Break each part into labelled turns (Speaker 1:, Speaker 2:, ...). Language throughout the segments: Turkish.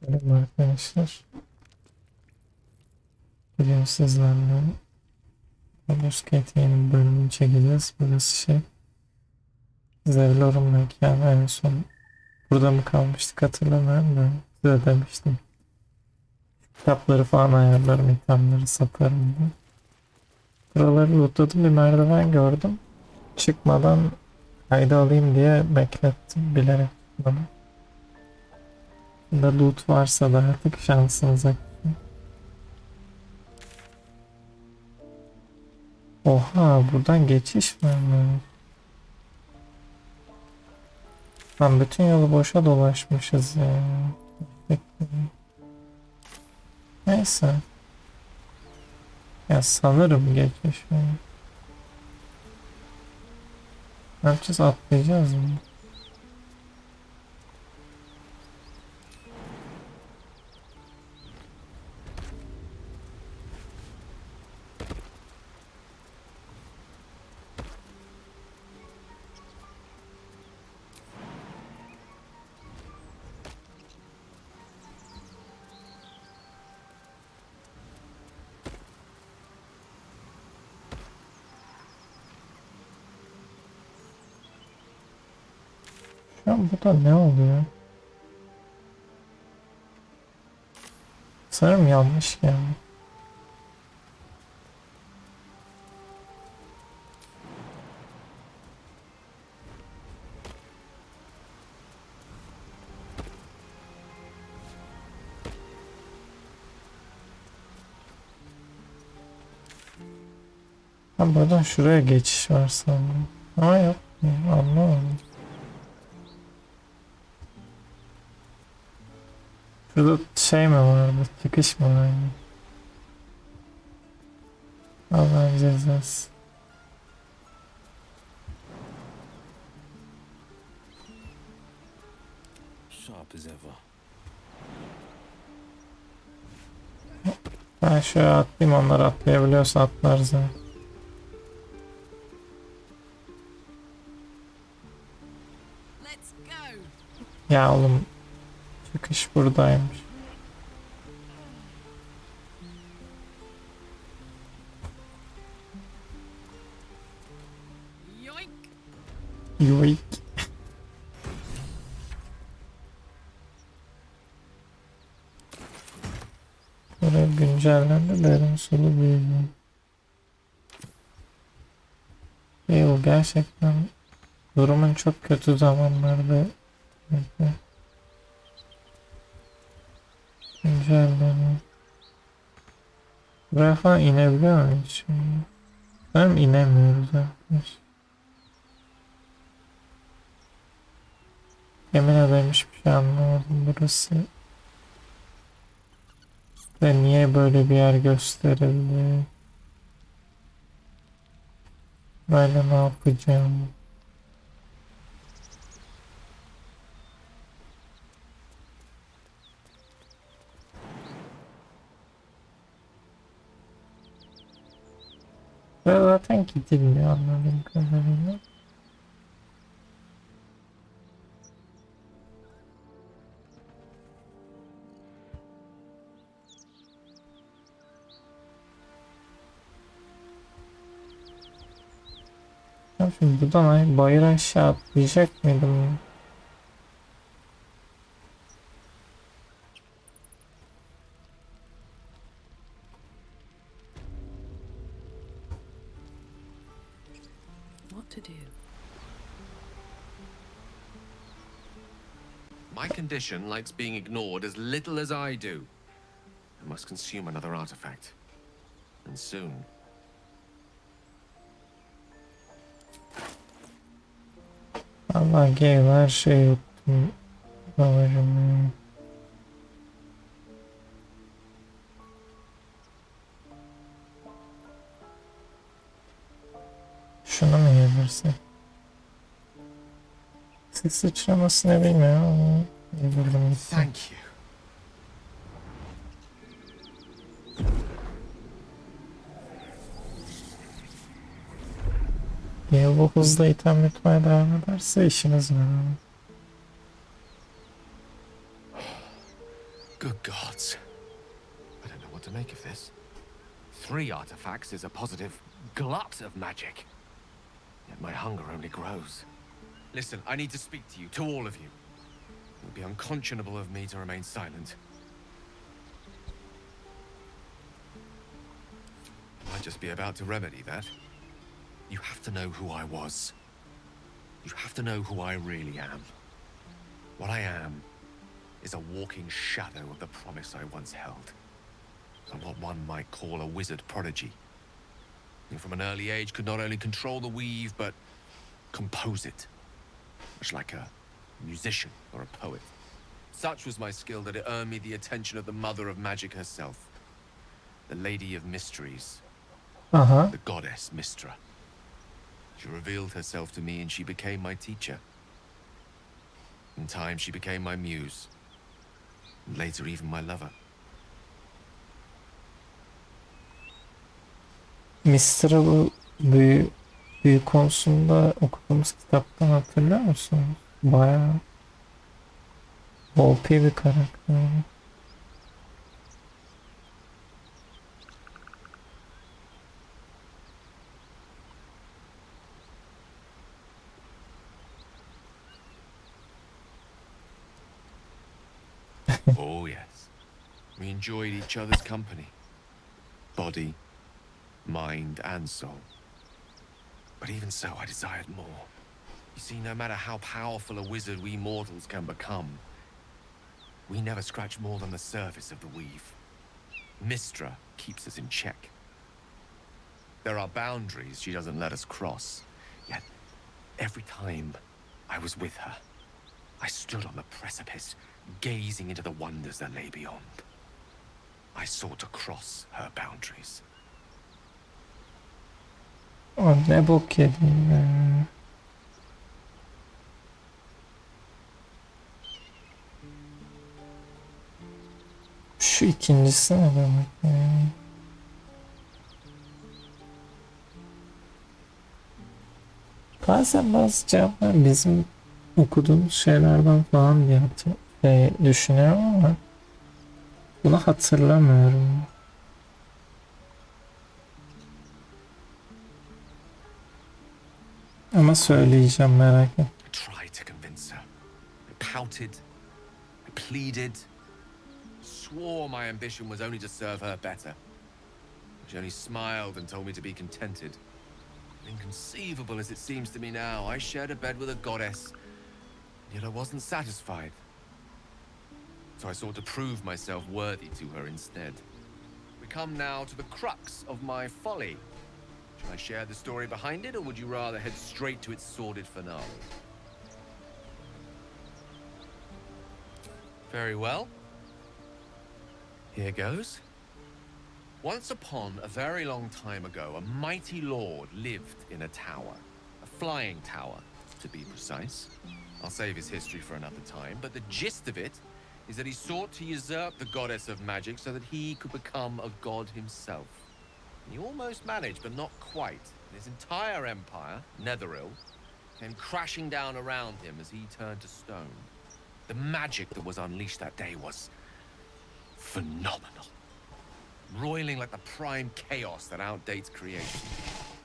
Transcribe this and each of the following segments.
Speaker 1: Merhaba arkadaşlar. Bugün sizlerle Baldurs Gate yeni bölümünü çekeceğiz. Burası Zevlor'un mekanı. En son burada mı kalmıştık hatırlamıyorum da size demiştim. Kitapları falan ayarlarım, itemleri satarım diye. Buraları lootladım, bir merdiven gördüm. Çıkmadan kayda alayım diye beklettim, bilerek çıkmadım. Burada loot varsa da artık şansınıza. Oha, buradan geçiş mi var? Lan bütün yolu boşa dolaşmışız ya. Neyse. Ya sanırım geçmiş mi? Ne yapacağız? Atlayacağız mı? Şu an burada ne oluyor? Sanırım yanlış geldi. Ha, buradan şuraya geçiş var sanırım. Ama yok. Anlamadım. Şurada şey mi vardı? Çıkış mı vardı? Allah'ın cezası.
Speaker 2: Sharp as ever.
Speaker 1: Ben şöyle atlayayım, onlar atlayabiliyorsa atlar zaten.
Speaker 3: Let's go.
Speaker 1: Ya oğlum, çıkış buradaymış.
Speaker 3: Yoink.
Speaker 1: Yoik. Buraya güncellendi, derin sulu büyüdü. Wyll gerçekten durumun çok kötü zamanlarda güncelleniyor. Buraya falan inebiliyor muyuz şimdi? Sanırım inemiyoruz arkadaşlar. Yemin ederim hiçbir şey anlamadım burası. Ve niye böyle bir yer gösterildi? Böyle ne yapacağım? Ve zaten gidilmiyor anladığım kadarıyla. Ya şimdi buradan bayır aşağı atlayacak mıydım?
Speaker 3: What to do?
Speaker 2: My condition likes being ignored as little as I do. I must consume another artifact. And soon.
Speaker 1: Allah gel, her şeyi yuttum. Babacım. Şunu mu yedirsek? Siz sıçraması ne bilmiyorum ama yedirdim gitti.
Speaker 2: Thank you.
Speaker 1: Ya bu hızla item yutmaya devam ederse işimiz var.
Speaker 2: Good gods. I don't know what to make of this. 3 artifacts is a positive glut of magic. Yet my hunger only grows. Listen, I need to speak to you, to all of you. It would be unconscionable of me to remain silent. I might just be about to remedy that. You have to know who I was. You have to know who I really am. What I am is a walking shadow of the promise I once held. And what one might call a wizard prodigy. Who from an early age could not only control the weave, but compose it. Much like a musician or a poet. Such was my skill that it earned me the attention of the mother of magic herself. The Lady of Mysteries.
Speaker 1: Aha.
Speaker 2: The goddess Mystra. She revealed herself to me and she became my teacher. In time she became my muse. And later even my lover.
Speaker 1: Mr. bu büyü konusunda okuduğumuz kitaptan hatırlıyor musunuz? Bayağı OP bir karakter.
Speaker 2: Oh yes. We enjoyed each other's company. Body, mind, and soul. But even so, I desired more. You see, no matter how powerful a wizard we mortals can become, we never scratch more than the surface of the weave. Mystra keeps us in check. There are boundaries she doesn't let us cross. Yet, every time I was with her, I stood on the precipice, gazing into the wonders that lay beyond. I sought to cross her boundaries.
Speaker 1: O ne bok yedin be. Şu ikincisi ne demek ya? Bazen bazı cevaplar bizim okuduğumuz şeylerden falan diye düşünüyorum ama bunu hatırlamıyorum. Ama söyleyeceğim, merak et.
Speaker 2: I tried to convince her. I pouted. I pleaded. Swore my ambition was only to serve her better. She only smiled and told me to be contented. Inconceivable as it seems to me now, I shared a bed with a goddess, yet I wasn't satisfied. So I sought to prove myself worthy to her instead. We come now to the crux of my folly. Should I share the story behind it, or would you rather head straight to its sordid finale? Very well. Here goes. Once upon a very long time ago, a mighty lord lived in a tower. A flying tower, to be precise. I'll save his history for another time, but the gist of it is that he sought to usurp the goddess of magic so that he could become a god himself. He almost managed, but not quite. His entire empire, Netheril, came crashing down around him as he turned to stone. The magic that was unleashed that day was phenomenal. Roiling like the prime chaos that outdates creation.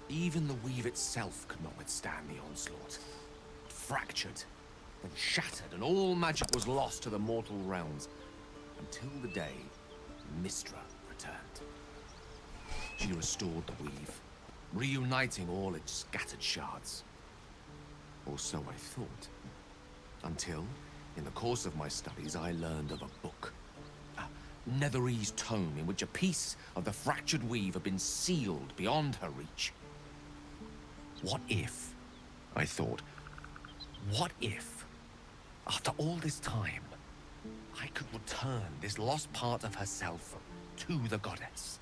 Speaker 2: Even the weave itself could not withstand the onslaught. It fractured, then shattered, and all magic was lost to the mortal realms. Until the day Mystra returned. She restored the weave, reuniting all its scattered shards. Or so I thought. Until, in the course of my studies, I learned of a book. Netherese tome in which a piece of the fractured weave had been sealed beyond her reach. What if, I thought, what if, after all this time, I could return this lost part of herself to the goddess?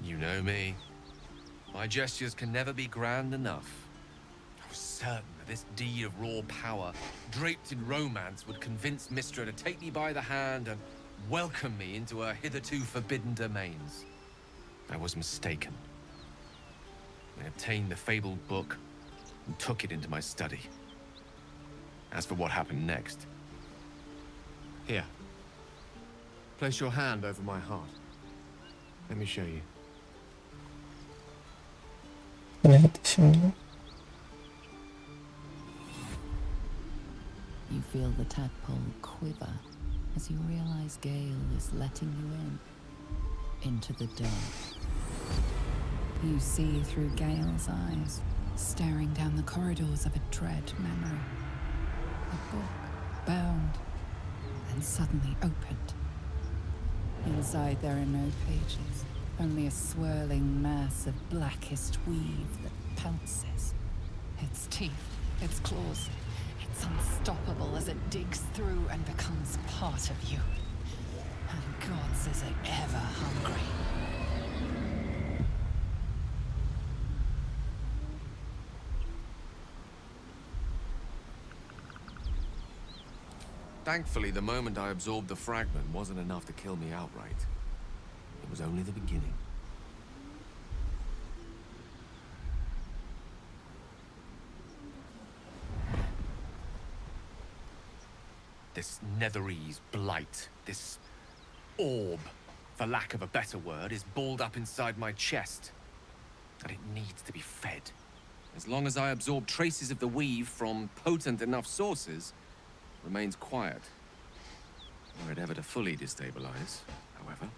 Speaker 2: You know me. My gestures can never be grand enough. I was certain that this deed of raw power, draped in romance, would convince Mystra to take me by the hand and welcome me into her hitherto forbidden domains. I was mistaken. I obtained the fabled book and took it into my study. As for what happened next... Here. Place your hand over my heart. Let me show you.
Speaker 1: Neydi şimdi?
Speaker 3: You feel the tadpole quiver as you realize Gale is letting you into the dark. You see through Gale's eyes, staring down the corridors of a dread memory. A book bound and suddenly opened. Inside there are no pages, only a swirling mass of blackest weave that pounces. Its teeth, its claws, it's unstoppable as it digs through and becomes part of you. And gods, is it ever hungry.
Speaker 2: Thankfully, the moment I absorbed the fragment wasn't enough to kill me outright. It was only the beginning. This Netherese blight, this orb, for lack of a better word, is balled up inside my chest. And it needs to be fed. As long as I absorb traces of the weave from potent enough sources, remains quiet. Were it ever to fully destabilize, however.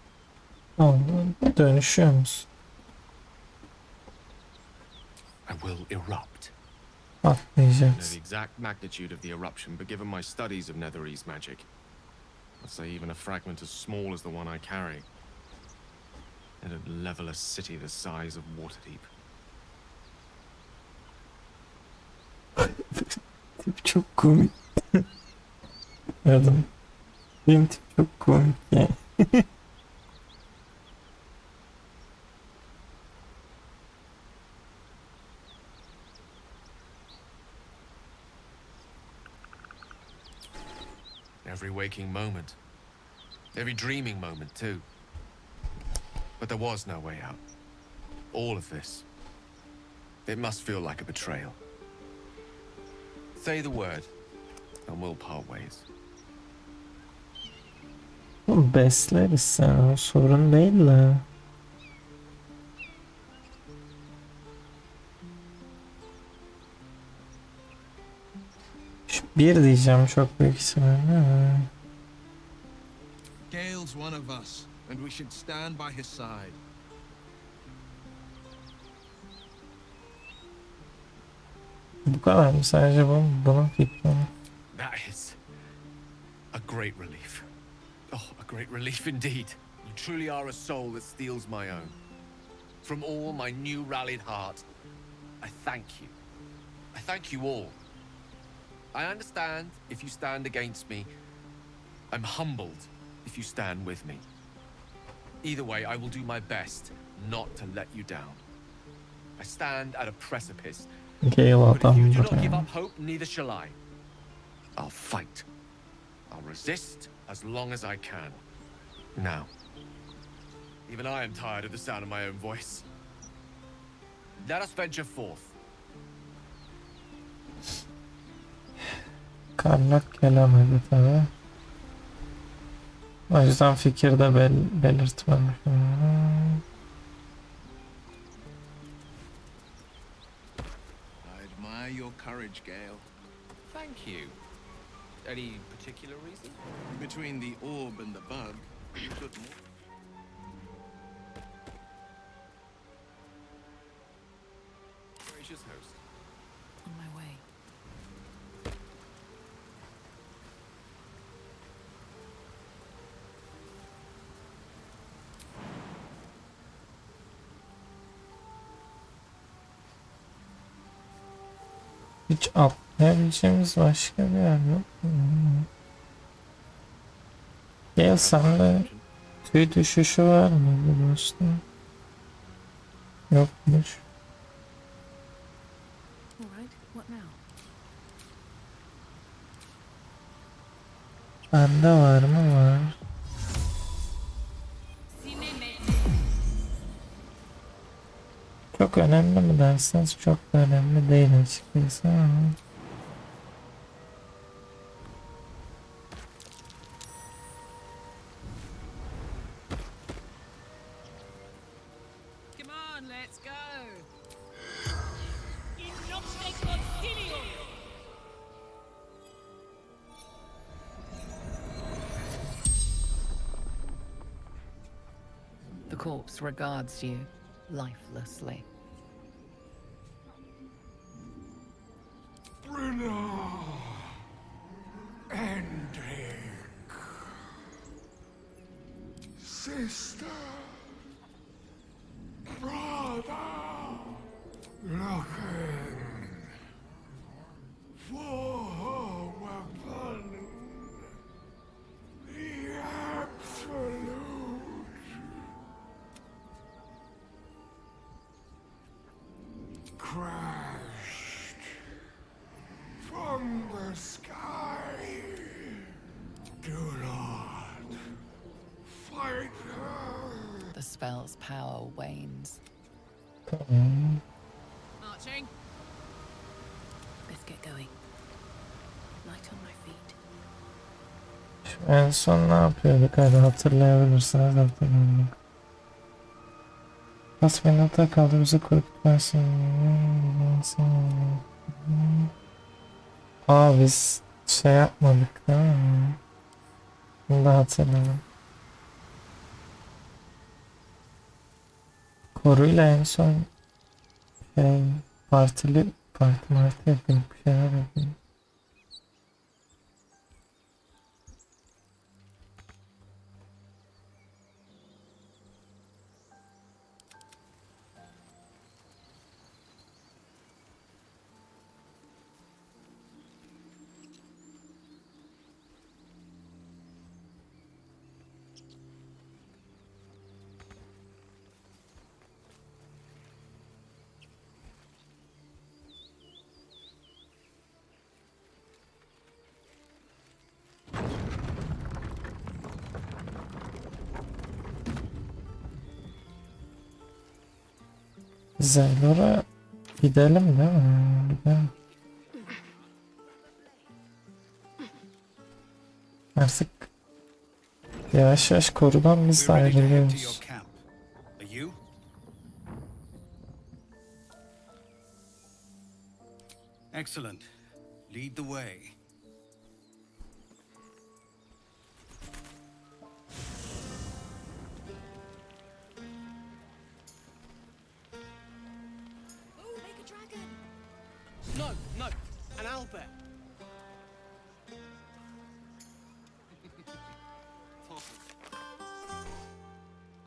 Speaker 1: Dönüşüyor musun?
Speaker 2: I will erupt. I know the
Speaker 1: Atlayacaksın.
Speaker 2: exact magnitude of the eruption, but given my studies of Netherese magic, I'd say even a fragment as small as the one I carry, it'd level a city the size of Waterdeep.
Speaker 1: Tip çok komik. Adam. Benim tip çok komik yani.
Speaker 2: Every waking moment. Every dreaming moment, too. But there was no way out. All of this. It must feel like a betrayal. Say the word, and we'll part ways.
Speaker 1: Oğlum besleriz sen, o sorun değil de. Şu bir diyeceğim çok büyük ihtimalle.
Speaker 4: Gale's one of us, and we should stand by his side.
Speaker 1: Bu kadar mı sadece bunun fikri mi?
Speaker 2: That is a great relief. Oh, a great relief indeed. You truly are a soul that steals my own. From all my new rallied heart, I thank you. I thank you all. I understand if you stand against me. I'm humbled if you stand with me. Either way, I will do my best not to let you down. I stand at a precipice.
Speaker 1: Gale
Speaker 2: But if you do
Speaker 1: adamdır
Speaker 2: not give
Speaker 1: ya.
Speaker 2: up hope, neither shall I. I'll fight. I'll resist as long as I can. Now, even I am tired of the sound of my own voice. Let us venture forth.
Speaker 1: Karnak gelemedi tabi. O yüzden fikirde belirtmemiş.
Speaker 4: I admire your courage, Gale.
Speaker 2: Thank you. Any particular reason?
Speaker 4: Between the orb and the bug, you took more.
Speaker 2: Gracious host.
Speaker 3: On my way.
Speaker 1: Hiç atlayabileceğimiz başka bir yer yok mu? Gel sende tüy düşüşü var mı dostum? Yokmuş.
Speaker 3: All right, what now?
Speaker 1: Bende var mı? Var. Çok önemli mi derseniz çok da önemli değil açıkçası ama.
Speaker 3: Come on, let's go. The corpse regards you lifelessly.
Speaker 5: Sister, brother, looking for weapon, the absolute. Crashed from the sky. Do not fight her.
Speaker 3: The spell's power wanes.
Speaker 1: Tamam.
Speaker 3: Marching. Let's get going. Light on my feet.
Speaker 1: Şu en son ne yapıyorduk? Hadi hatırlayabilirsiniz hatırlayın. Kasmenata kaldı bizi korkutmasın. Aa biz şey yapmadık değil mi? Bunu da hatırladım. Koruyla en son şey parti yapıyorduk bir şeyler yapıyorduk. Zelor'a gidelim değil mi? Gidelim. Artık yavaş yavaş korudan biz de
Speaker 6: We're ready to head to your
Speaker 1: ayrılıyoruz.
Speaker 6: camp. Are you? Excellent. Lead the way.
Speaker 7: Oh, make a dragon!
Speaker 4: No, no, an owlbear.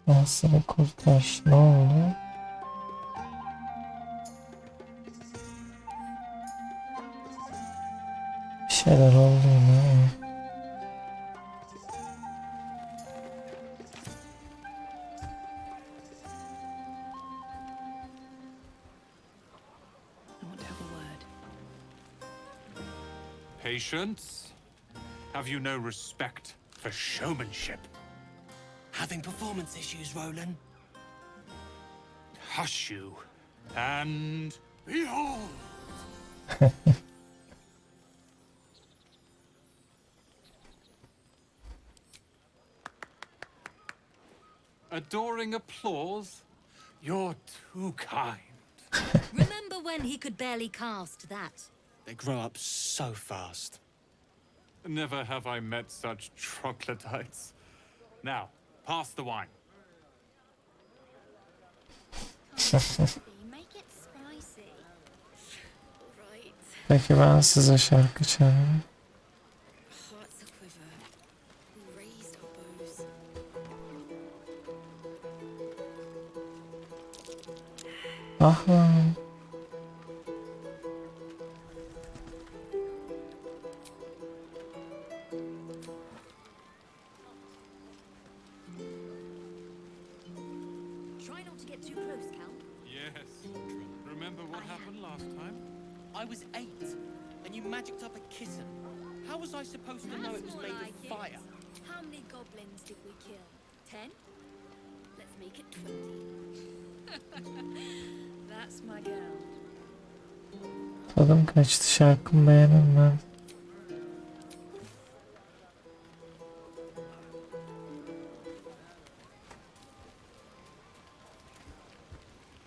Speaker 1: Aslında kurtar. Ne oldu? Bir şeyler oldu yine.
Speaker 3: I want to have a word.
Speaker 8: Patience? Have you no respect for showmanship?
Speaker 4: Having performance issues, Roland.
Speaker 8: Hush you. And
Speaker 5: Behold,
Speaker 8: adoring applause? You're too kind.
Speaker 7: Remember when he could barely cast that?
Speaker 4: They grow up so fast.
Speaker 8: Never have I met such troglodytes. Now, pass the wine.
Speaker 7: Make it spicy. Right.
Speaker 1: Peki ben size şarkı çalayım.
Speaker 7: Hearts a quiver. We raised our bows.
Speaker 1: Ah lan.
Speaker 7: Try not to get too close, Cal.
Speaker 8: Yes. Remember what happened last time?
Speaker 4: I was 8, and you magicked up a kitten. How was I supposed to know it was
Speaker 7: That's
Speaker 4: made
Speaker 7: more
Speaker 4: of
Speaker 7: like it.
Speaker 4: fire?
Speaker 7: How many goblins did we kill? 10? Let's make it 20. That's my girl.
Speaker 1: Tadım kaçtı, şarkımı beğenilmez.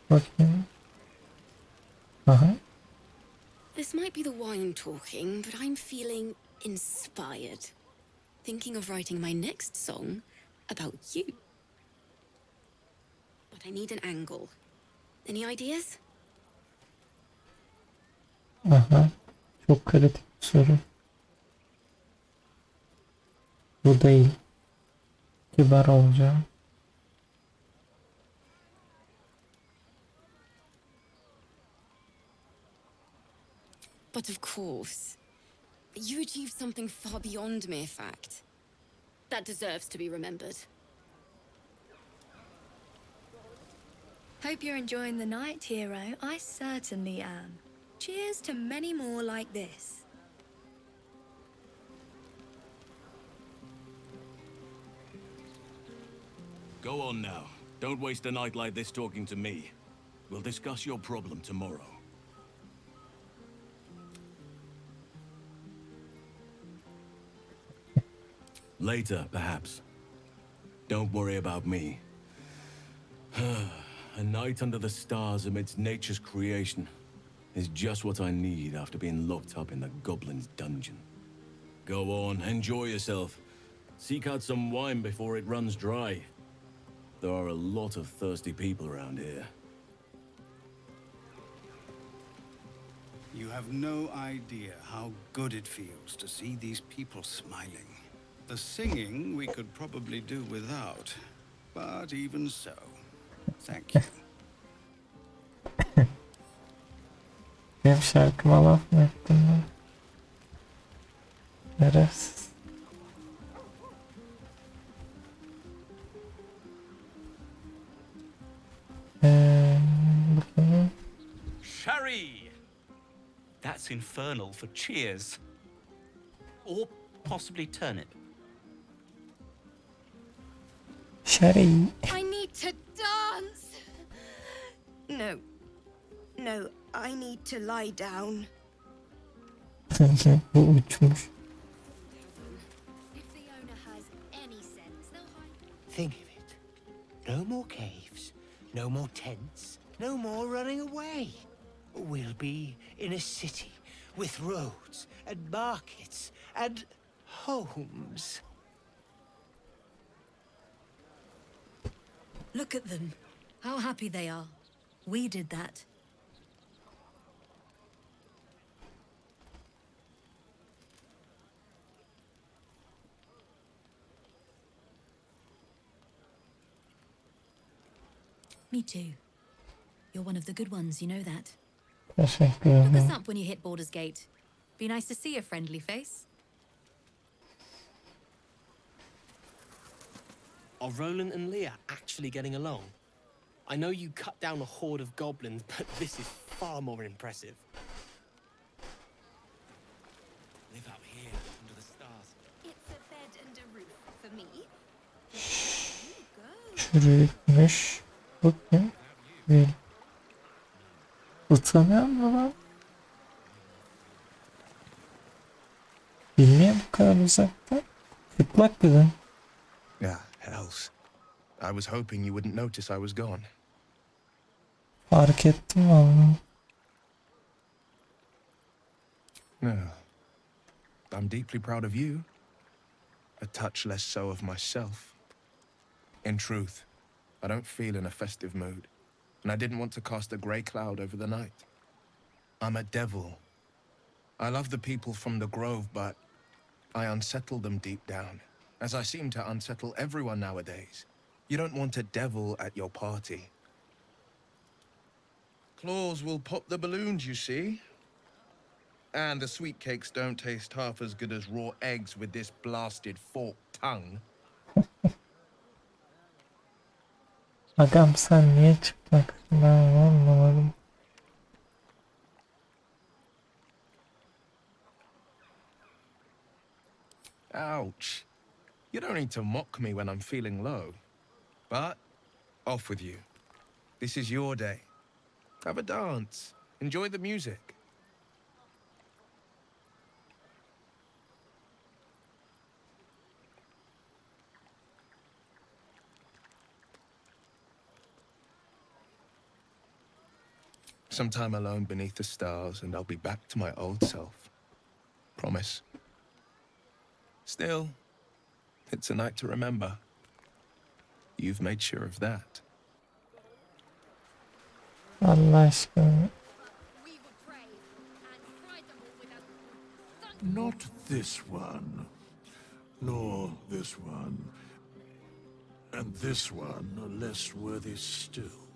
Speaker 1: Bakayım. Aha.
Speaker 7: This might be the wine talking, but I'm feeling inspired. Thinking of writing my next song about you. But I need an angle. Any ideas?
Speaker 1: Aha. Çok kritik bir soru. Bu değil. Kibar olacağım.
Speaker 7: But of course, you achieved something far beyond mere fact. That deserves to be remembered.
Speaker 9: Hope you're enjoying the night, hero. I certainly am. Cheers to many more like this.
Speaker 10: Go on now. Don't waste a night like this talking to me. We'll discuss your problem tomorrow. Later, perhaps. Don't worry about me. A night under the stars amidst nature's creation is just what I need after being locked up in the goblin's dungeon. Go on, enjoy yourself. Seek out some wine before it runs dry. There are a lot of thirsty people around here.
Speaker 6: You have no idea how good it feels to see these people smiling. The singing we could probably do without, but even so, thank you.
Speaker 1: Benim şarkıma laf mı ettin ben? Neresiz? Bakayım.
Speaker 4: Sherry! That's infernal for cheers. Or possibly turnip.
Speaker 1: Sherry.
Speaker 9: I need to dance! No. No, I need to lie down.
Speaker 1: Bu uçmuş.
Speaker 9: If the owner has any sense, they'll hide.
Speaker 11: Think of it. No more caves, no more tents, no more running away. We'll be in a city with roads and markets and homes.
Speaker 9: Look at them. How happy they are. We did that. Me too. You're one of the good ones, you know that.
Speaker 1: Teşekkür
Speaker 9: Look us
Speaker 1: ederim.
Speaker 9: up when you hit Baldurs Gate. Be nice to see a friendly face.
Speaker 4: Are Roland and Leah actually getting along? I know you cut down a horde of goblins, but this is far more impressive. Live out here under the stars.
Speaker 7: It's a bed and a roof for me.
Speaker 1: Çürükmüş. Bakayım. Wyll. Utanıyor mu lan? Bilmiyor bu kadar uzakta. Çıplak dedin.
Speaker 12: Ah, hells. I was hoping you wouldn't notice I was gone.
Speaker 1: Fark ettim vallahi.
Speaker 12: No. I'm deeply proud of you. A touch less so of myself. In truth, I don't feel in a festive mood, and I didn't want to cast a grey cloud over the night. I'm a devil. I love the people from the grove, but I unsettle them deep down, as I seem to unsettle everyone nowadays. You don't want a devil at your party. Claws will pop the balloons, you see. And the sweet cakes don't taste half as good as raw eggs with this blasted forked tongue.
Speaker 1: Agam sen niye çıplaksın? Ben anlamadım.
Speaker 12: Ouch. You don't need to mock me when I'm feeling low. But off with you. This is your day. Have a dance. Enjoy the music. Some time alone beneath the stars, and I'll be back to my old self. Promise. Still, it's a night to remember. You've made sure of that.
Speaker 1: Allah aşkına.
Speaker 5: Not this one, nor this one, and this one are less worthy still.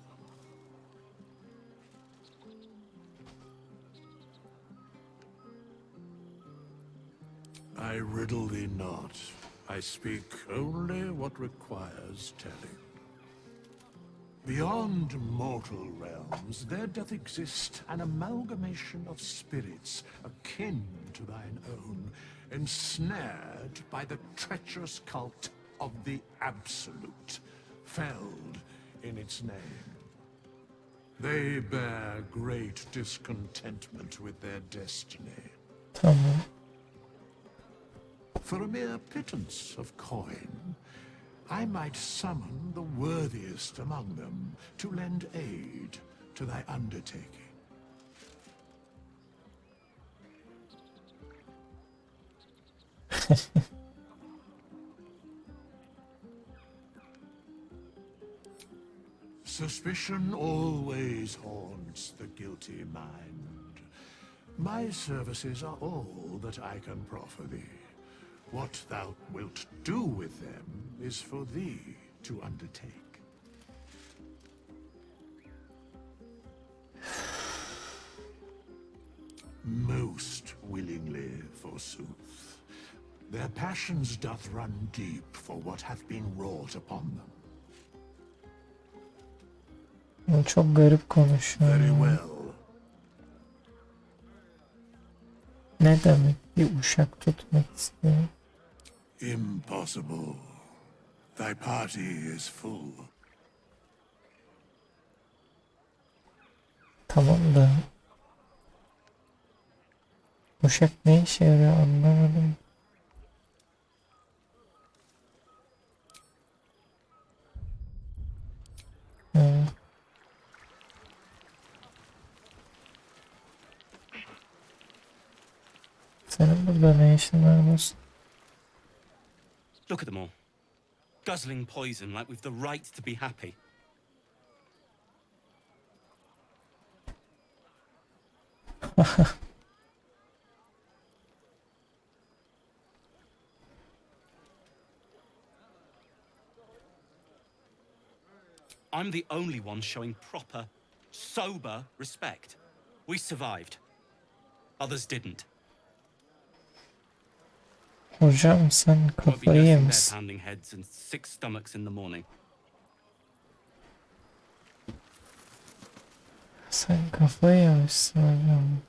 Speaker 5: I riddle thee not. I speak only what requires telling. Beyond mortal realms, there doth exist an amalgamation of spirits akin to thine own, ensnared by the treacherous cult of the Absolute, felled in its name. They bear great discontentment with their destiny.
Speaker 1: Tamam.
Speaker 5: For a mere pittance of coin, I might summon the worthiest among them to lend aid to thy undertaking. Suspicion always haunts the guilty mind. My services are all that I can proffer thee. What thou wilt do with them is for thee to undertake. Most willingly, forsooth. Their passions doth run deep for what hath been wrought upon them.
Speaker 1: Çok garip konuşuyor.
Speaker 5: Very
Speaker 1: ya.
Speaker 5: well.
Speaker 1: Ne demek bir uşak tutmak istiyor?
Speaker 5: Impossible. Thy party is full.
Speaker 1: Tamam da uşak ne işe yarıyor anlamadım. Evet. Senin burada ne işin var dostum?
Speaker 13: Look at them all. Guzzling poison like we've the right to be happy. I'm the only one showing proper, sober respect. We survived. Others didn't.
Speaker 1: Hocam sen
Speaker 13: Won't be
Speaker 1: kafayı
Speaker 13: nursing their
Speaker 1: yemişsin.
Speaker 13: pounding heads and sick stomachs in the morning.
Speaker 1: Sen kafayı yemişsin hocam.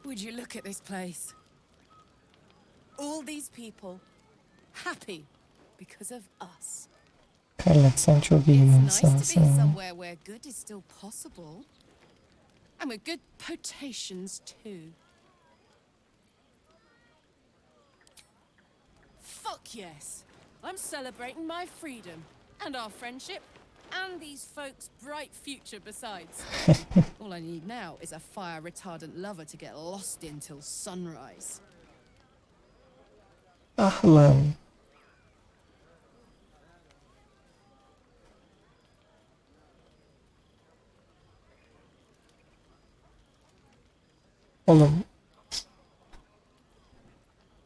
Speaker 14: Would you look at this place? All these people happy because of us.
Speaker 1: Carlet sen çok iyi bir
Speaker 14: It's nice to be
Speaker 1: insansın. ya.
Speaker 14: somewhere where good is still possible. And with good potations too. Fuck yes. I'm celebrating my freedom and our friendship and these folks' bright future besides. All I need now is a fire retardant lover to get lost in till sunrise.
Speaker 1: Ah lan. Oğlum.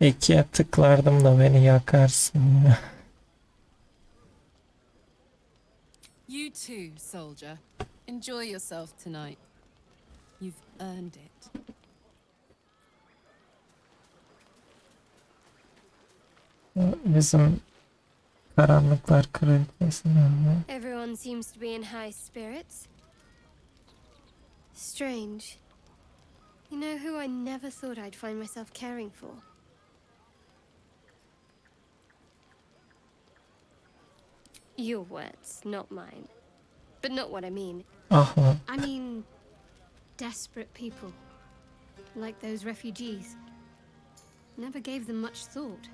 Speaker 1: İkiye tıklardım da beni yakarsın ya.
Speaker 14: You too, soldier. Enjoy yourself tonight. You've earned it.
Speaker 1: Bizim karanlıklar kraliçesi nerede?
Speaker 15: Everyone seems to be in high spirits. Strange. You know who I never thought I'd find myself caring for? Your words, not mine. but not what I mean.
Speaker 1: Ah lan.
Speaker 15: I mean, desperate people. Like those refugees. Never gave them much thought.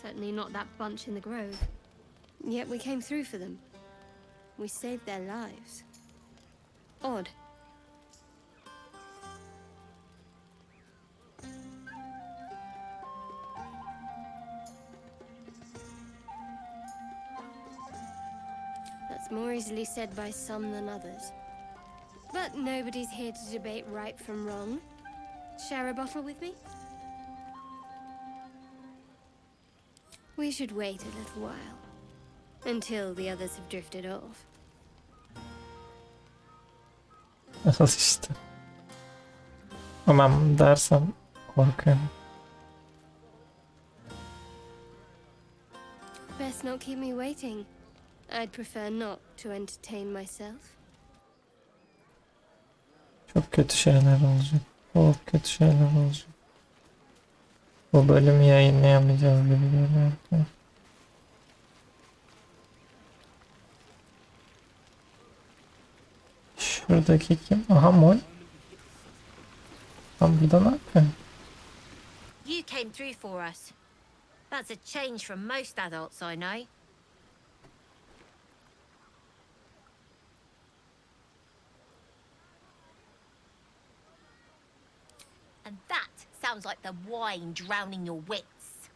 Speaker 15: Certainly not that bunch in the grove. Yet we came through for them. We saved their lives. Odd. That's more easily said by some than others. But nobody's here to debate right from wrong. Share a bottle with me? We should wait a little while. Until the others have drifted off.
Speaker 1: Al işte. Ama ben dersem korkarım.
Speaker 15: Best not keep me waiting. I'd prefer not to entertain myself.
Speaker 1: Çok kötü şeyler olacak. Çok kötü şeyler olacak. Bu bölümü yayınlayamayacağız gibi geliyor. Şuradaki kim? Aha Mol. Lan burada ne yapıyor?
Speaker 16: You came through for us. That's a change from most adults I know. And that sounds like the wine drowning your wits.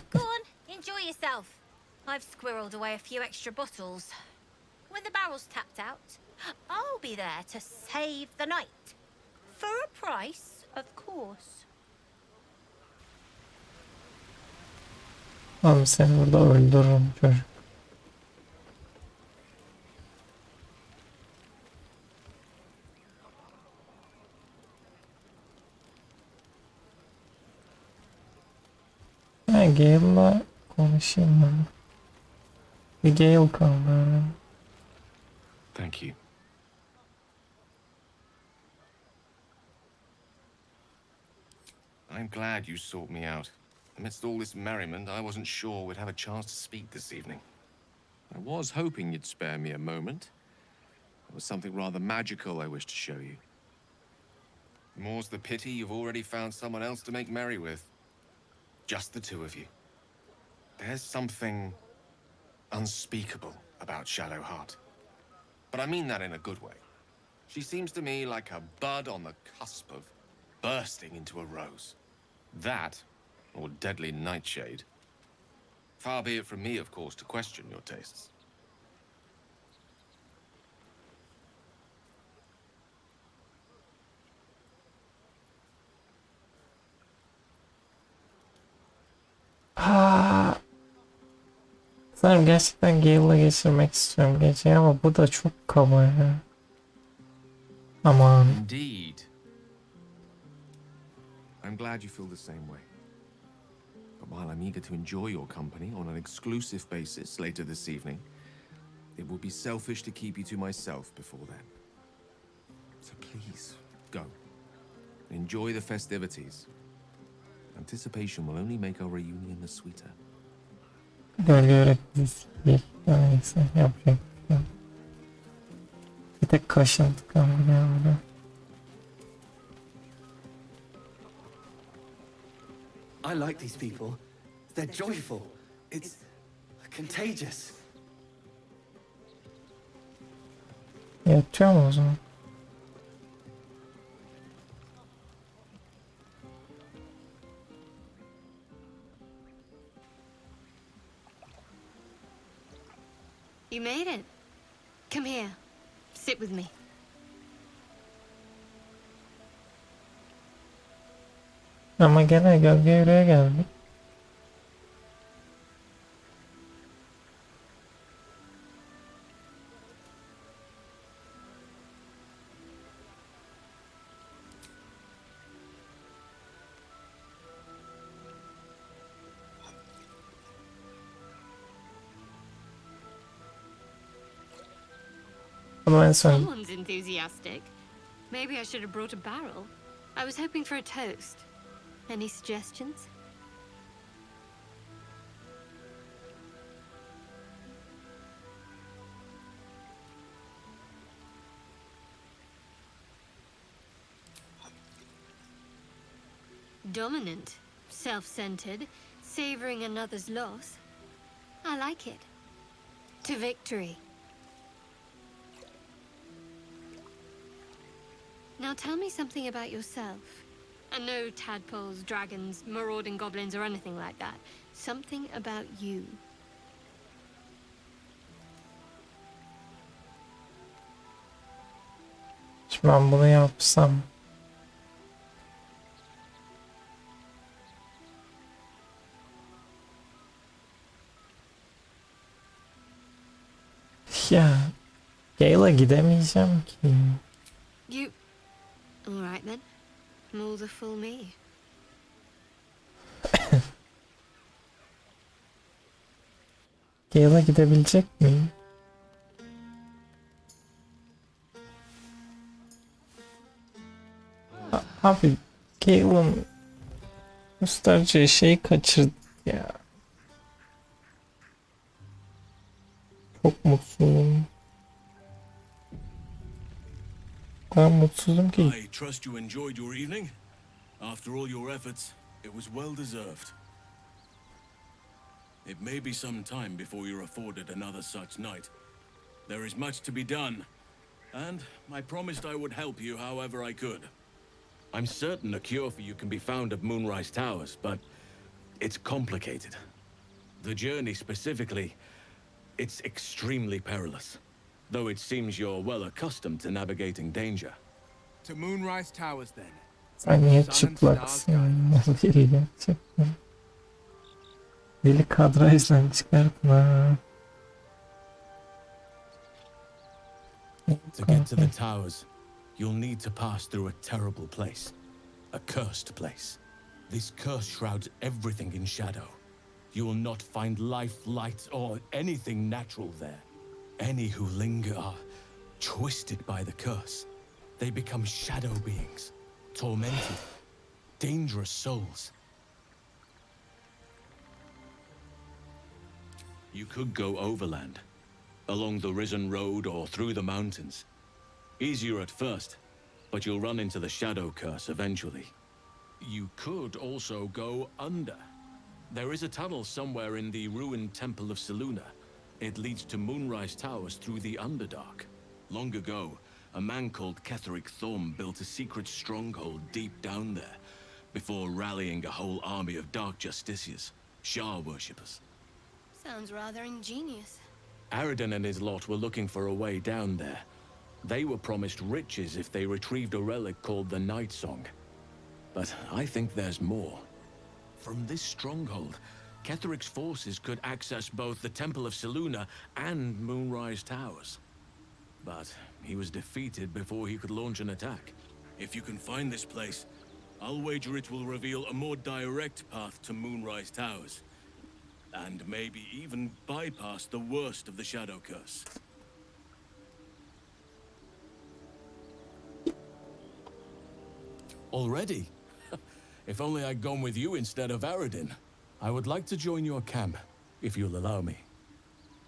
Speaker 16: Go on, enjoy yourself. I've squirreled away a few extra bottles. When the barrel's tapped out, I'll be there to save the night. For a price, of course.
Speaker 1: Oğlum seni burada öldürürüm çocuk. Gale'la konuşayım ben. Bir Gale kaldı öyle.
Speaker 2: Thank you. I'm glad you sought me out. Amidst all this merriment, I wasn't sure we'd have a chance to speak this evening. I was hoping you'd spare me a moment. There was something rather magical I wished to show you. More's the pity you've already found someone else to make merry with. Just the two of you. There's something unspeakable about Shadowheart. But I mean that in a good way. She seems to me like a bud on the cusp of bursting into a rose. That, or deadly nightshade. Far be it from me, of course, to question your tastes.
Speaker 1: Sanırım gerçekten Gale'la geçirmek istiyorum geceyi ama bu da çok kaba ya. Aman.
Speaker 2: Indeed. I'm glad you feel the same way. But while I'm eager to enjoy your company on an exclusive basis later this evening, it would be selfish to keep you to myself before then. So please, go. Enjoy the festivities. Anticipation will only make our reunion the sweeter.
Speaker 1: Gölge öğretisi değil. Neyse yapacak bir şey yok. Bir tek kaşıntı kaldı ya burada.
Speaker 17: I like these people. They're joyful. It's contagious.
Speaker 1: Yatıyor mu o zaman?
Speaker 15: You made it. Come here. Sit with me.
Speaker 1: Ama gene gölge yüreğe geldik. Bunu en son
Speaker 15: Someone's enthusiastic. Maybe I should have brought a barrel. I was hoping for a toast. Any suggestions? dominant, self-centered, savoring another's loss. I like it. To victory. Now tell me something about yourself. And no tadpoles, dragons, marauding goblins, or anything like that. Something about you.
Speaker 1: Şimdi ben bunu yapsam. Ya Gale'a gidemeyeceğim ki.
Speaker 15: You... Alright then. More the fool me.
Speaker 1: Gale'a gidebilecek miyim? Abi Gale'ın göstereceği şeyi kaçırdı ya. Çok mutsuzum. O kadar mutsuzum ki.
Speaker 10: I trust you enjoyed your evening. After all your efforts, it was well deserved. It may be some time before you're afforded another such night. There is much to be done, and I promised I would help you however I could. I'm certain a cure for you can be found at Moonrise Towers, but it's complicated. The journey specifically, it's extremely perilous, though it seems you're well accustomed to navigating danger.
Speaker 12: To Moonrise Towers, then.
Speaker 1: Sen niye çıplaksın? Wyll gerçekten. Wyll'i kadrajdan çıkartın ha.
Speaker 10: To get to the towers, you'll need to pass through a terrible place. A cursed place. This curse shrouds everything in shadow. You will not find life, light, or anything natural there. Any who linger are twisted by the curse. They become shadow beings, tormented, dangerous souls. You could go overland, along the Risen Road or through the mountains. Easier at first, but you'll run into the shadow curse eventually. You could also go under. There is a tunnel somewhere in the ruined Temple of Selûne. It leads to Moonrise Towers through the Underdark. Long ago, a man called Ketheric Thorm built a secret stronghold deep down there, before rallying a whole army of Dark Justiciars, Shah worshippers.
Speaker 15: Sounds rather ingenious.
Speaker 10: Aridin and his lot were looking for a way down there. They were promised riches if they retrieved a relic called the Night Song. But I think there's more. From this stronghold, Ketheric's forces could access both the Temple of Selûne and Moonrise Towers. But he was defeated before he could launch an attack. If you can find this place, I'll wager it will reveal a more direct path to Moonrise Towers. And maybe even bypass the worst of the Shadow Curse. Already? If only I'd gone with you instead of Aridin. I would like to join your camp, if you'll allow me.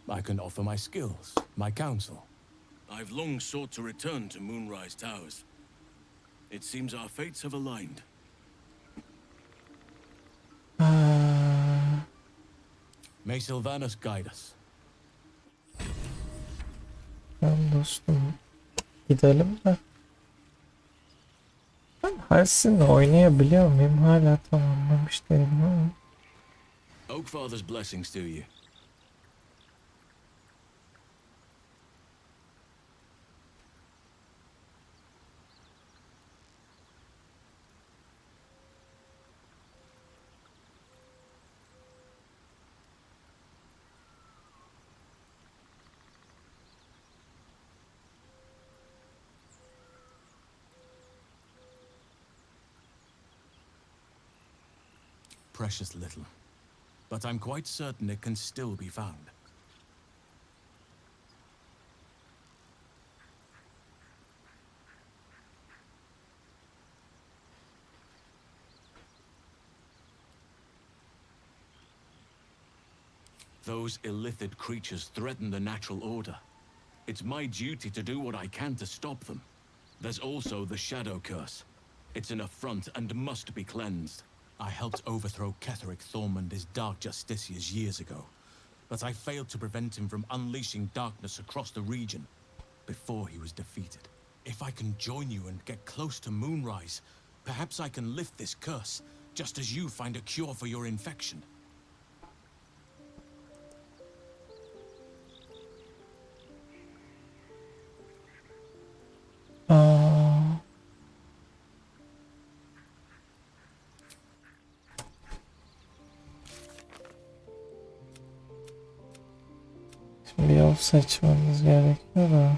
Speaker 10: I can offer my skills, my counsel. I've long sought to return to Moonrise Towers. It seems our fates have aligned. May Sylvanus guide us.
Speaker 1: Tamam dostum. Gidelim de. Ben Halsin'le oynayabiliyor muyum? Hala tamamlamış değilim ama.
Speaker 10: Oakfather's blessings to you. Precious little. But I'm quite certain it can still be found. Those illithid creatures threaten the natural order. It's my duty to do what I can to stop them. There's also the Shadow Curse. It's an affront and must be cleansed. I helped overthrow Ketheric Thormund as Dark Justiciars years ago, but I failed to prevent him from unleashing darkness across the region before he was defeated. If I can join you and get close to Moonrise, perhaps I can lift this curse, just as you find a cure for your infection.
Speaker 1: Şimdi yol seçmemiz gerekiyor da.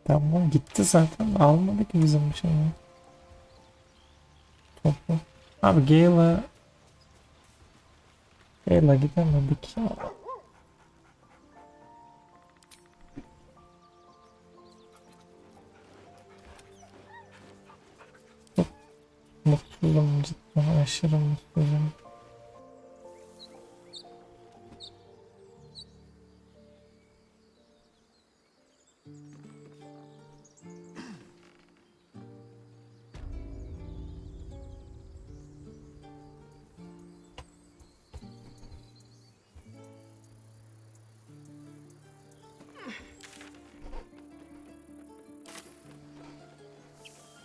Speaker 1: Tamam gitti zaten. Almadı ki bizim şeyi. Topu. Abi Gale'a gidemedik. Çok mutluyum cidden. Aşırı mutluyum.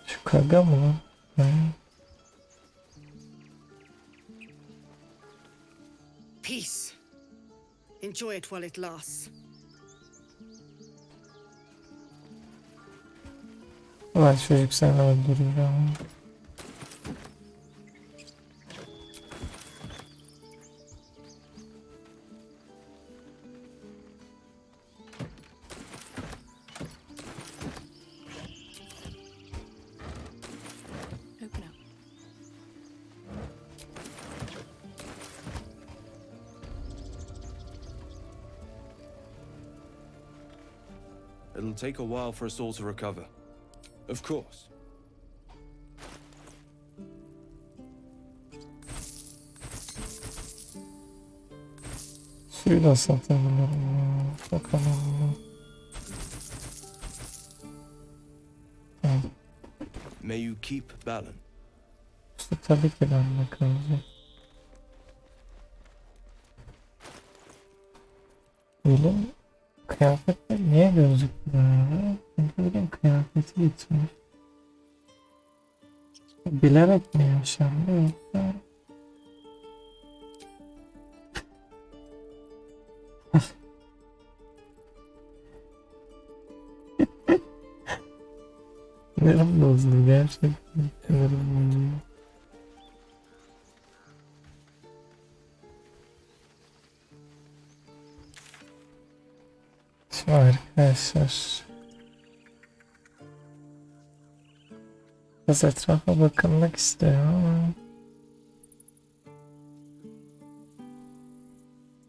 Speaker 1: Şu kaga mı lan?
Speaker 18: Peace. Enjoy it while it lasts.
Speaker 1: Ulan çocuk seni öldürüyor.
Speaker 19: It'll take a while for us all to recover. Of course.
Speaker 1: Suyu da satabilirim ya. Bakalım.
Speaker 19: May you keep Balin.
Speaker 1: Su tabii ki bende kalacak. Wyll'in kıyafetler niye gözükmüyor ya? Çünkü Wyll'in kıyafeti gitmiş. Bilerek mi yaşandı yoksa? Sinirim bozuldu gerçekten. Sinirim bozuldu. Şimdi arkadaşlar. Biraz etrafa bakınmak istiyor ama.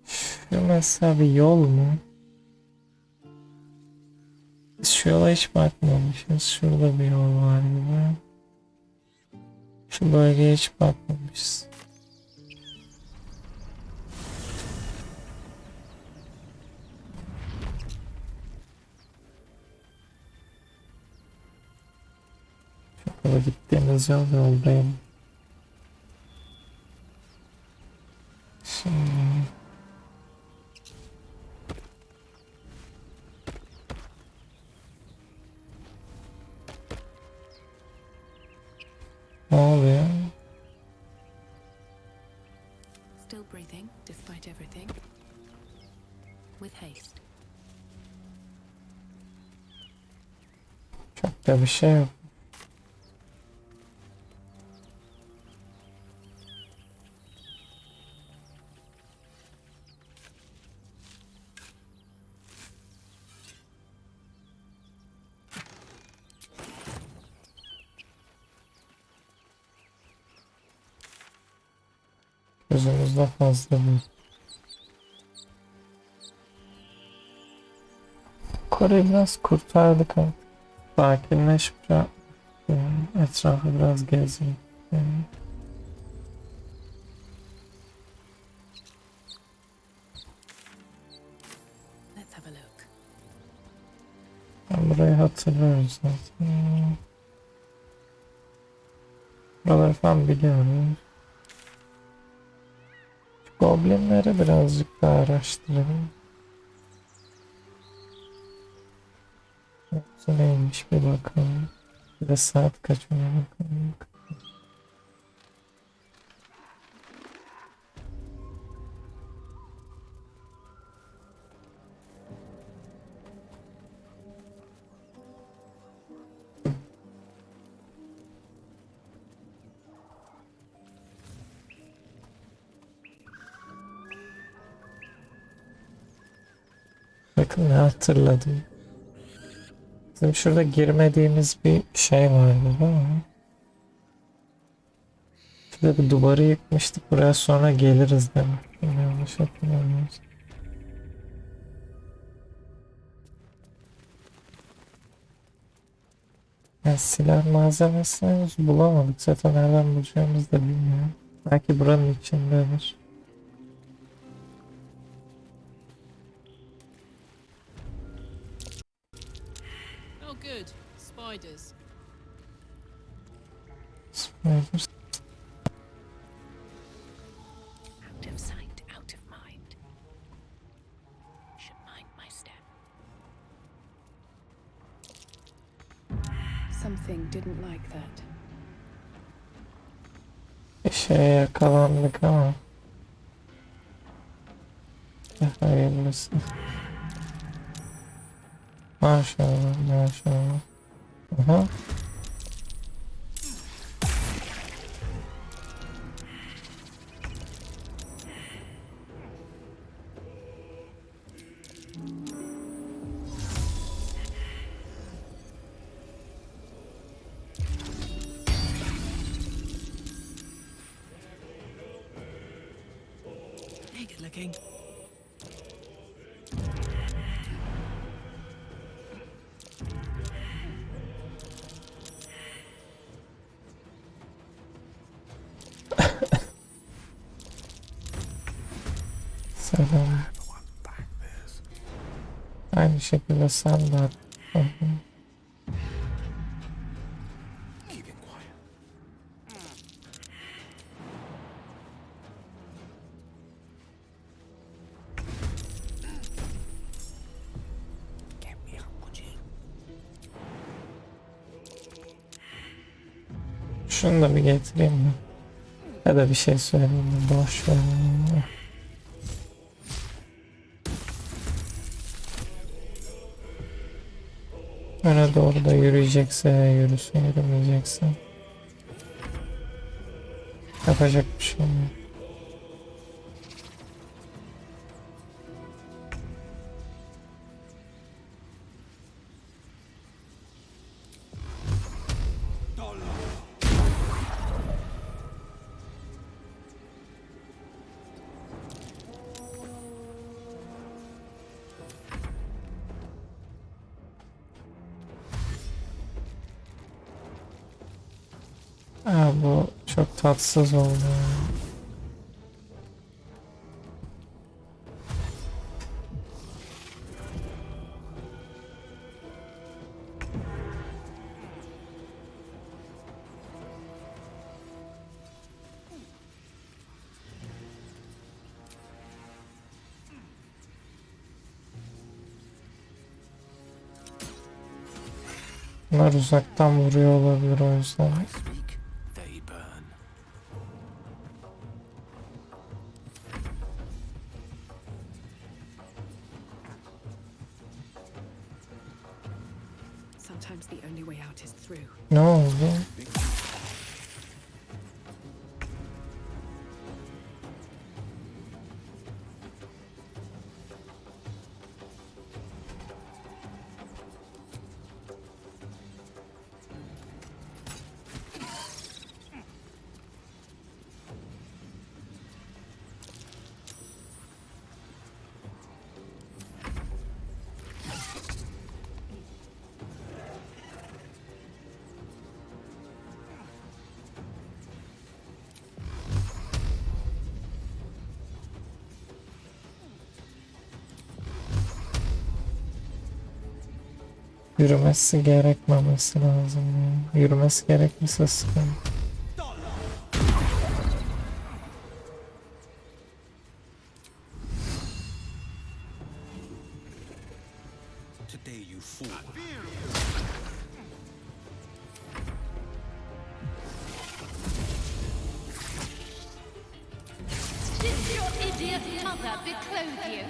Speaker 1: Şu mesela bir yol mu? Biz şu yola hiç bakmamışız. Şurada bir yol var gibi. Şu bölgeye hiç bakmamışız. Çok yola gittiğimiz yoldayım. Şimdi... Ne oluyor?
Speaker 3: Still breathing despite everything. With haste.
Speaker 1: Çok da bir şey yok. Gözümüzde fazla değil. Kore'yi biraz kurtardık artık. Sakinleşip etrafı biraz gezmek. Burayı hatırlıyoruz zaten. Buraları falan biliyoruz. Şu goblinleri birazcık daha araştıralım. Yoksa neymiş bir bakalım. Bir de saat kaç ona bakalım. Bakın ne hatırladım. Bizim şurada girmediğimiz bir şey vardı değil mi? Şurada bir duvarı yıkmıştık. Buraya sonra geliriz demek. Yanlış hatırlamıyoruz. Yani silah malzemesini henüz bulamadık. Zaten nereden bulacağımızı da bilmiyorum. Belki buranın içindedir.
Speaker 14: Oh, good. Spiders.
Speaker 1: Spiders.
Speaker 3: Out of sight, out of mind. Should mind my step.
Speaker 14: Something didn't like that.
Speaker 1: Bir şeye yakalandık ama. Hayırlısı. Maşallah, maşallah. Aha.
Speaker 18: Hey, good looking.
Speaker 1: Selam. Aynı şekilde sen de at. Şunu da bir getireyim mi? Ya da bir şey söyleyeyim mi? Boş ver. Öne doğru da yürüyecekse yürüsün, yürümeyecekse yapacak bir şey yok. Bu çok tatsız oldu. Bunlar uzaktan vuruyor olabilir o yüzden.
Speaker 18: Sometimes the only way out is through.
Speaker 1: Ne oldu? Yürümesi gerekmemesi lazım ya. Yürümesi gerekirse sıkıntı.
Speaker 6: Today you fool.
Speaker 20: Did your idiot mother betroth you?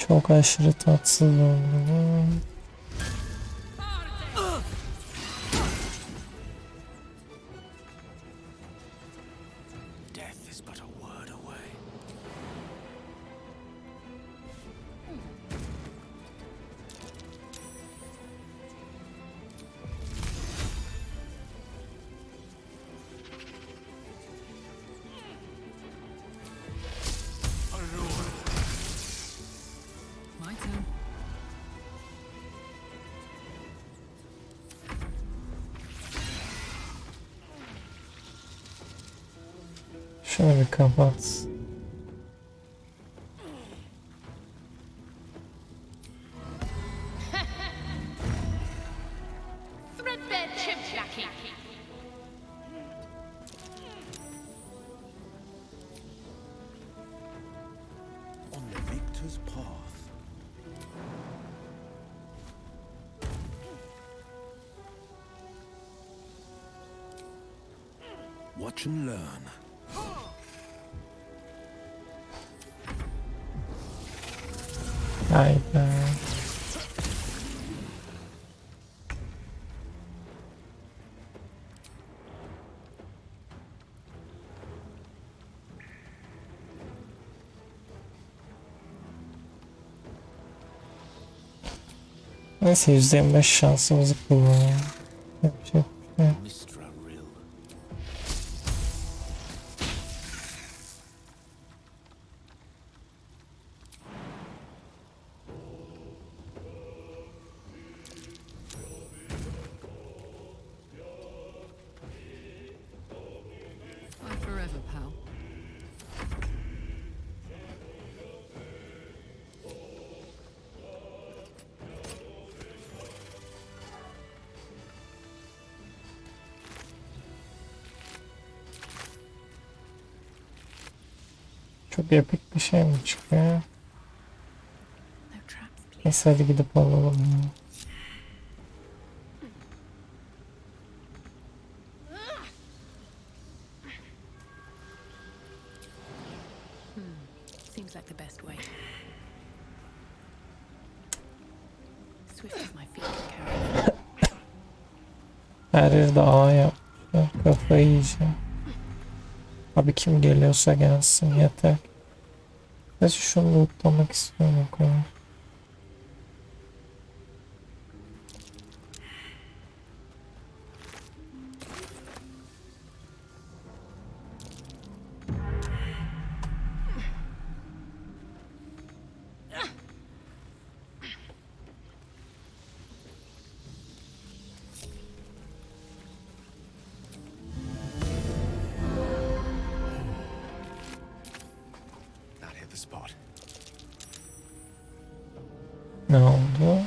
Speaker 1: Çok aşırı tatsız oldu.
Speaker 6: Death is but a word away.
Speaker 3: My turn.
Speaker 1: Şunu bir kapat.
Speaker 20: Threadbare chimplacking.
Speaker 6: On the victor's path. Watch and learn.
Speaker 1: Hayda. Neyse %25 şansımızı kullanalım. Yapacak bir şey yok.
Speaker 3: Fight forever, pal.
Speaker 1: Çok epik bir şey mi çıkıyor? Neyse hadi gidip alalım ya.
Speaker 18: Seems like the best way. Swift as my feet can carry me.
Speaker 1: Her yerde A yaptı. Kafayı yiyeceğim. Abi kim geliyorsa gelsin yeter. Sadece şunu lootlamak istiyorum o kadar.
Speaker 2: That hit the spot.
Speaker 1: Ne oldu?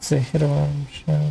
Speaker 1: Zehir varmış yani.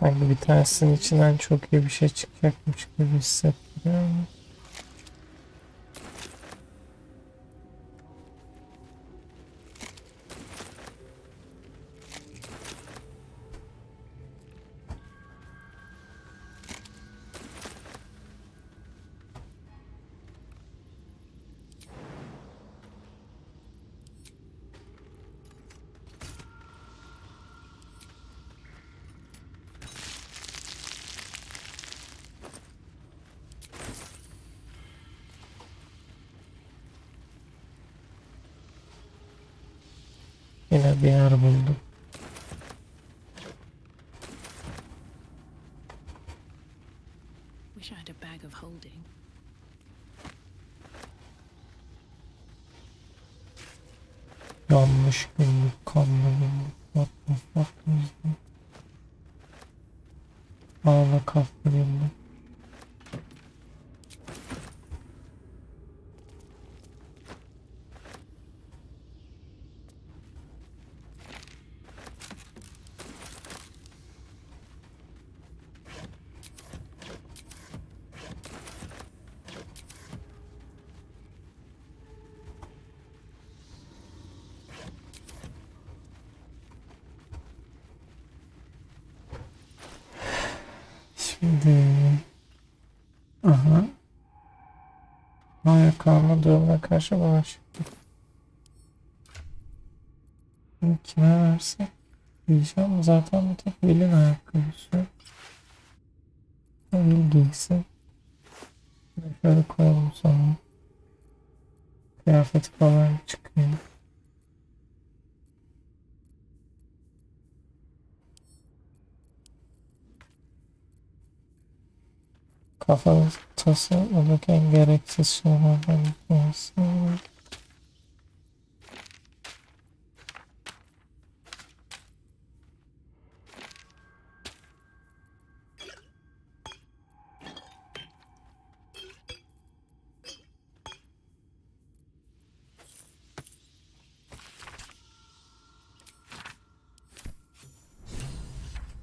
Speaker 1: Sanki bir tanesinin içinden çok iyi bir şey çıkacakmış gibi hissettiriyor ama. Yine bir yer buldum.
Speaker 18: Wish I had a bag of holding.
Speaker 1: Yanmış günlük, kanlı günlük. What the fuck? Ağla kahve günlük. Şimdi aha. Ayakkabıma durumuna karşı bağışıklık. Bunu kime versek? Diyeceğim zaten bu tek Will'in ayakkabısı. Will giysin. Şöyle koyalım sonra. Kıyafeti falan çıkıyor. Kafatası oradaki en gereksiz şeylerden bir tanesi.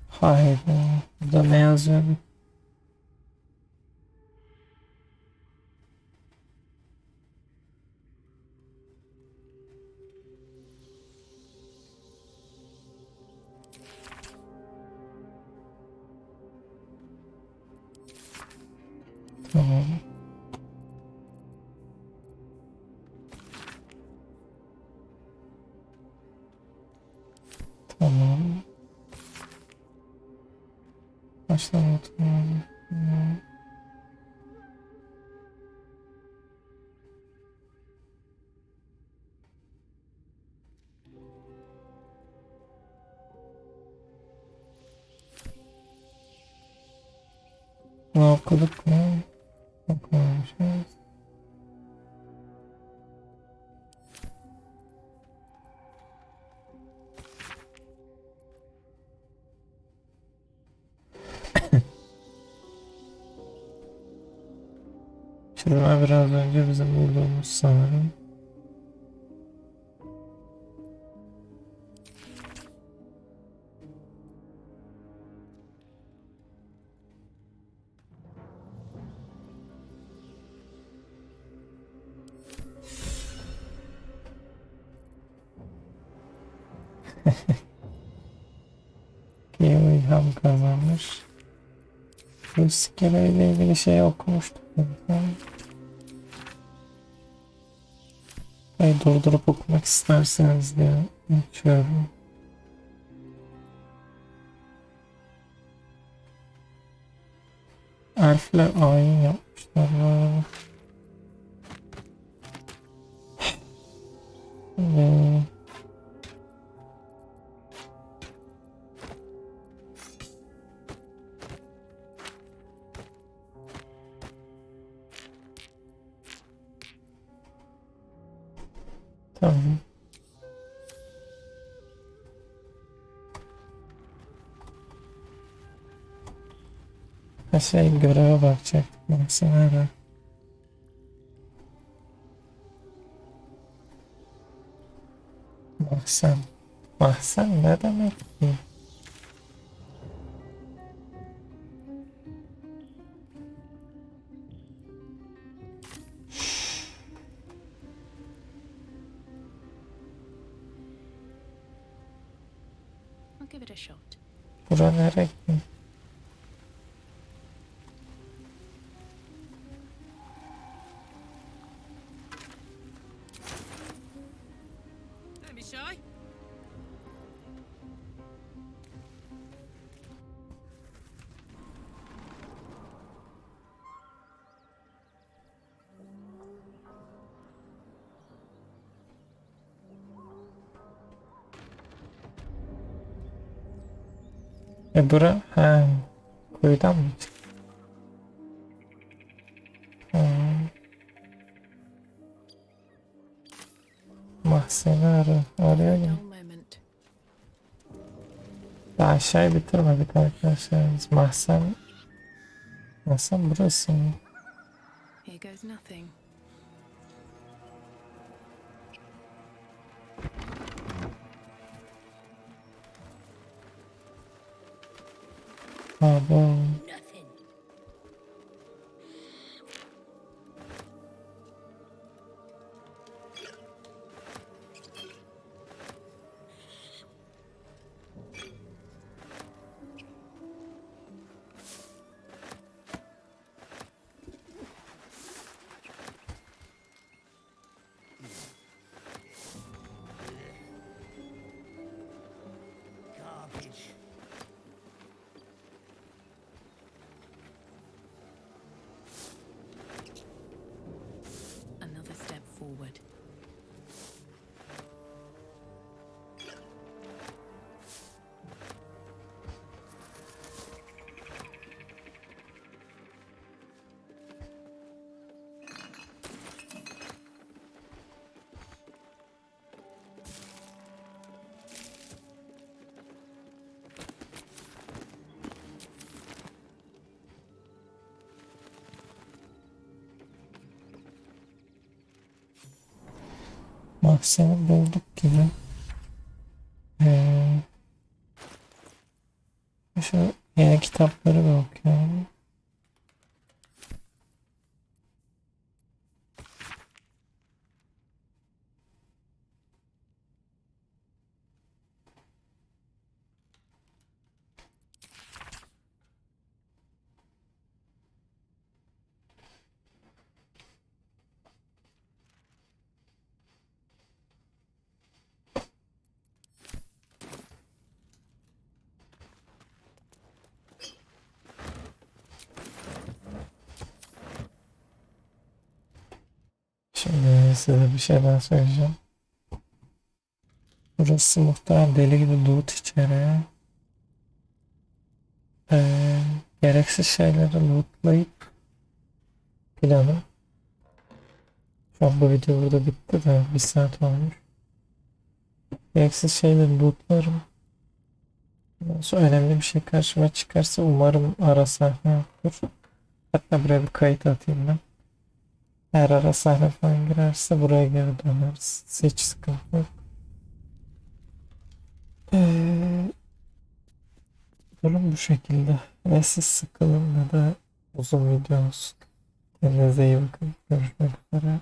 Speaker 1: Hayır. Burada ne yazıyor? Tamam. Tamam. Baştan oturmalım. Ne okuduk mu? Okumamışız. Şurada biraz önce bizim bulduğumuz sanırım. İyi ilham kazanmış. Bu iskele ile ilgili şey okumuştuk. Durdurup okumak isterseniz diye açıyorum. Elfler ayin yapmışlar. Ve tamam. Göreve bakacaktık. Mesela mahzen. Mahzen ne demek ki?
Speaker 18: I'll give it a shot.
Speaker 1: Bura nereye ki?
Speaker 14: Don't be shy.
Speaker 1: Bura ha kuyudan mı çıktı? Mahzeni arıyorum. Daha aşağıyı bitirmedik arkadaşlar. Biz mahzen burası mı?
Speaker 18: Here goes nothing.
Speaker 1: Abo.
Speaker 18: Another step forward.
Speaker 1: Mahzeni bulduk gibi. Şu yeni kitapları da okuyorum. Şimdi size bir şey daha söyleyeceğim. Burası muhtemelen deli gibi loot içeriyor. Gereksiz şeyleri lootlayıp planı. Şu an bu video burada bitti de 1 saat olmuş. Gereksiz şeyleri lootlarım. Ondan sonra önemli bir şey karşıma çıkarsa umarım ara sahne yoktur. Hatta buraya bir kayıt atayım ben. Eğer ara sahne falan girerse buraya geri döneriz. Hiç sıkıntı yok. Durum bu şekilde. Ne siz sıkılın ne de uzun video olsun. Kendinize iyi bakın. Görüşmek üzere.